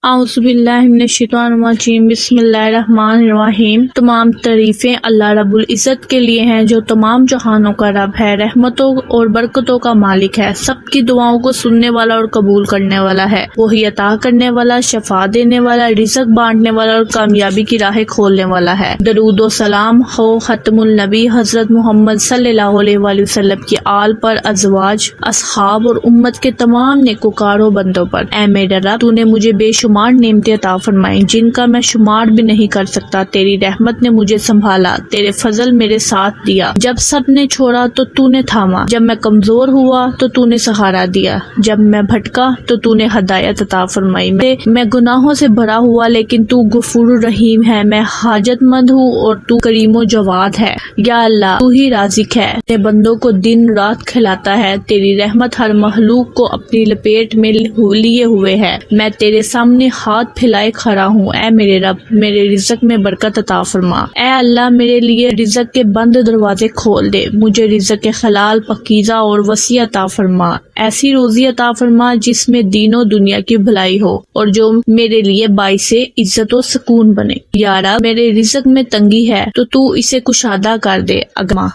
اعوذ باللہ من الشیطان الرجیم، بسم اللہ الرحمن الرحیم۔ تمام تعریفیں اللہ رب العزت کے لیے ہیں جو تمام جہانوں کا رب ہے، رحمتوں اور برکتوں کا مالک ہے، سب کی دعاؤں کو سننے والا اور قبول کرنے والا ہے، وہی عطا کرنے والا، شفا دینے والا، رزق بانٹنے والا اور کامیابی کی راہیں کھولنے والا ہے۔ درود و سلام ہو ختم النبی حضرت محمد صلی اللہ علیہ وآلہ وسلم کی آل پر، ازواج، اصحاب اور امت کے تمام نیکوکاروں بندوں پر۔ اے میرے رب، تو نے مجھے بے شمار نعمتیں عطا فرمائیں جن کا میں شمار بھی نہیں کر سکتا۔ تیری رحمت نے مجھے سنبھالا، تیرے فضل میرے ساتھ دیا، جب سب نے چھوڑا تو تو نے تھاما، جب میں کمزور ہوا تو تو نے سہارا دیا، جب میں بھٹکا تو تو نے ہدایت عطا فرمائی۔ میں گناہوں سے بھرا ہوا لیکن تو غفور الرحیم ہے، میں حاجت مند ہوں اور تو کریم و جواد ہے۔ یا اللہ، تو ہی رازق ہے، اپنے بندوں کو دن رات کھلاتا ہے، تیری رحمت ہر مخلوق کو اپنی لپیٹ میں لیے ہوئے ہے۔ میں تیرے سامنے ہاتھ پھیلائے کھڑا ہوں، اے میرے رب، میرے رزق میں برکت عطا فرما۔ اے اللہ، میرے لیے رزق کے بند دروازے کھول دے، مجھے رزق حلال، پاکیزہ اور وسیع عطا فرما۔ ایسی روزی عطا فرما جس میں دین و دنیا کی بھلائی ہو اور جو میرے لیے باعث عزت و سکون بنے۔ یا رب، میرے رزق میں تنگی ہے تو اسے کشادہ کر دے۔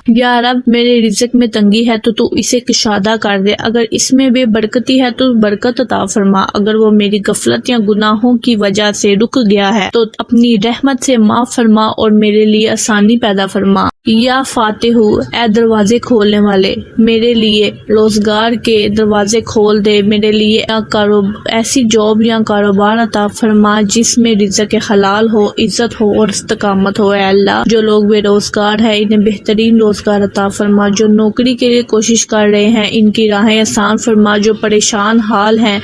یا رب، میرے رزق میں تنگی ہے تو اسے کشادہ کر دے، اگر اس میں بے برکتی ہے تو برکت عطا فرما، اگر وہ میری غفلت یا گناہوں کی وجہ سے رک گیا ہے تو اپنی رحمت سے معاف فرما اور میرے لیے آسانی پیدا فرما۔ یا فاتح، اے دروازے کھولنے والے، میرے لیے روزگار کے دروازے کھول دے، میرے لیے ایسی جاب یا کاروبار عطا فرما جس میں رزق حلال ہو، عزت ہو اور استقامت ہو۔ اے اللہ، جو لوگ بے روزگار ہیں انہیں بہترین روزگار عطا فرما، جو نوکری کے لیے کوشش کر رہے ہیں ان کی راہیں آسان فرما، جو پریشان حال ہیں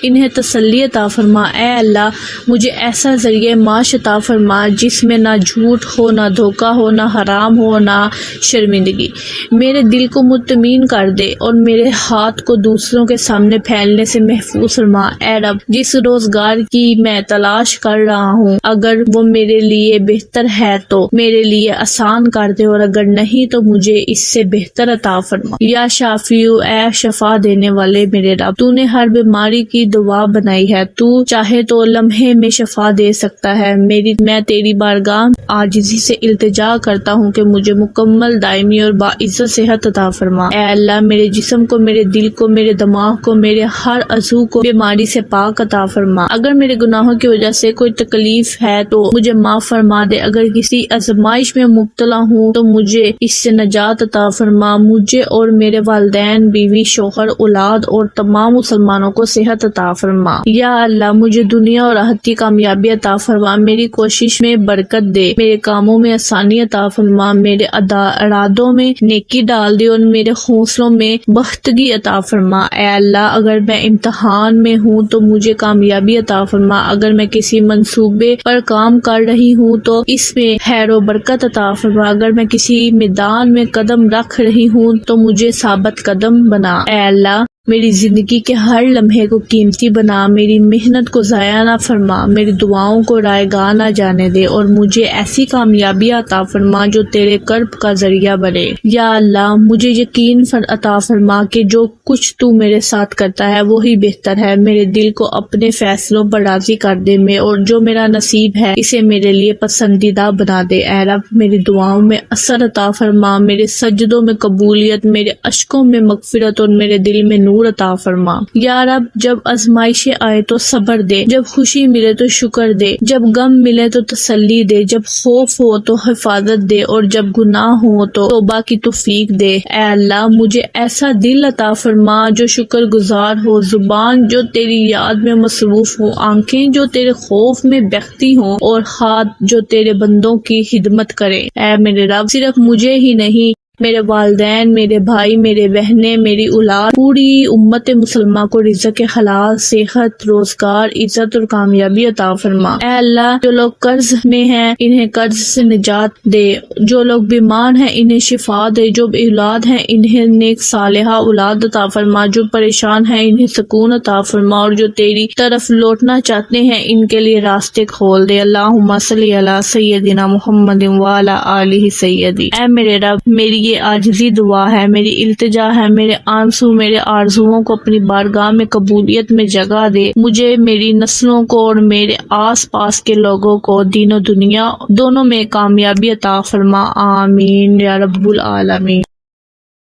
انہیں تسلی عطا فرما۔ اے اللہ، مجھے ایسا ذریعہ معاش عطا فرما جس میں نہ جھوٹ ہو، نہ دھوکہ ہو، نہ حرام ہو، نہ شرمندگی۔ میرے دل کو مطمئن کر دے اور میرے ہاتھ کو دوسروں کے سامنے پھیلنے سے محفوظ فرما۔ اے رب، جس روزگار کی میں تلاش کر رہا ہوں اگر وہ میرے لیے بہتر ہے تو میرے لیے آسان کر دے اور اگر نہیں تو مجھے اس سے بہتر عطا فرما۔ یا شافیو، اے شفا دینے والے میرے رب، تو نے ہر بیماری کی دوا بنائی ہے، تو چاہے تو لمحے میں شفا دے سکتا ہے۔ میں تیری بارگاہ عاجزی سے التجا کرتا ہوں کہ مجھے مکمل، دائمی اور باعزت صحت عطا فرما۔ اے اللہ، میرے جسم کو، میرے دل کو، میرے دماغ کو، میرے ہر عضو کو بیماری سے پاک عطا فرما۔ اگر میرے گناہوں کی وجہ سے کوئی تکلیف ہے تو مجھے معاف فرما دے، اگر کسی آزمائش میں مبتلا ہوں تو مجھے اس سے نجات عطا فرما۔ مجھے اور میرے والدین، بیوی، شوہر، اولاد اور تمام مسلمانوں کو صحت عطا فرما۔ یا اللہ، مجھے دنیا اور آخرت کی کامیابی عطا فرما، میری کوشش میں برکت دے، میرے کاموں میں آسانی عطا فرما، میرے ارادوں میں نیکی ڈال دے اور میرے حوصلوں میں بختگی عطا فرما۔ اے اللہ، اگر میں امتحان میں ہوں تو مجھے کامیابی عطا فرما، اگر میں کسی منصوبے پر کام کر رہی ہوں تو اس میں خیر و برکت عطا فرما، اگر میں کسی میدان میں قدم رکھ رہی ہوں تو مجھے ثابت قدم بنا۔ اے اللہ، میری زندگی کے ہر لمحے کو قیمتی بنا، میری محنت کو ضائع نہ فرما، میری دعاؤں کو رائے گاہ نہ جانے دے اور مجھے ایسی کامیابی عطا فرما جو تیرے کرب کا ذریعہ بنے۔ یا اللہ، مجھے یقین عطا فرما کہ جو کچھ تو میرے ساتھ کرتا ہے وہی بہتر ہے، میرے دل کو اپنے فیصلوں پر راضی کر دے اور جو میرا نصیب ہے اسے میرے لیے پسندیدہ بنا دے۔ اے رب، میری دعاؤں میں اثر عطا فرما، میرے سجدوں میں قبولیت، میرے اشکوں میں مغفرت اور میرے دل میں نور عطا فرما۔ یا رب، جب آزمائشیں آئے تو صبر دے، جب خوشی ملے تو شکر دے، جب غم ملے تو تسلی دے، جب خوف ہو تو حفاظت دے اور جب گناہ ہو تو توبہ کی توفیق دے۔ اے اللہ، مجھے ایسا دل عطا فرما جو شکر گزار ہو، زبان جو تیری یاد میں مصروف ہو، آنکھیں جو تیرے خوف میں بہتی ہوں اور ہاتھ جو تیرے بندوں کی خدمت کرے۔ اے میرے رب، صرف مجھے ہی نہیں، میرے والدین، میرے بھائی، میرے بہنیں، میری اولاد، پوری امت مسلمہ کو رزق حلال، صحت، روزگار، عزت اور کامیابی عطا فرما۔ اے اللہ، جو لوگ قرض میں ہیں انہیں قرض سے نجات دے، جو لوگ بیمار ہیں انہیں شفا دے، جو اولاد ہیں انہیں نیک صالحہ اولاد عطا فرما، جو پریشان ہیں انہیں سکون عطا فرما اور جو تیری طرف لوٹنا چاہتے ہیں ان کے لیے راستے کھول دے۔ اللہم صلی علی سیدنا محمد وعلی آلہ سیدی۔ اے میرے رب، میری یہ عاجزی دعا ہے، میری التجا ہے، میرے آنسو میرے آرزوؤں کو اپنی بارگاہ میں قبولیت میں جگہ دے، مجھے، میری نسلوں کو اور میرے آس پاس کے لوگوں کو دین و دنیا دونوں میں کامیابی عطا فرما، آمین یا رب العالمین۔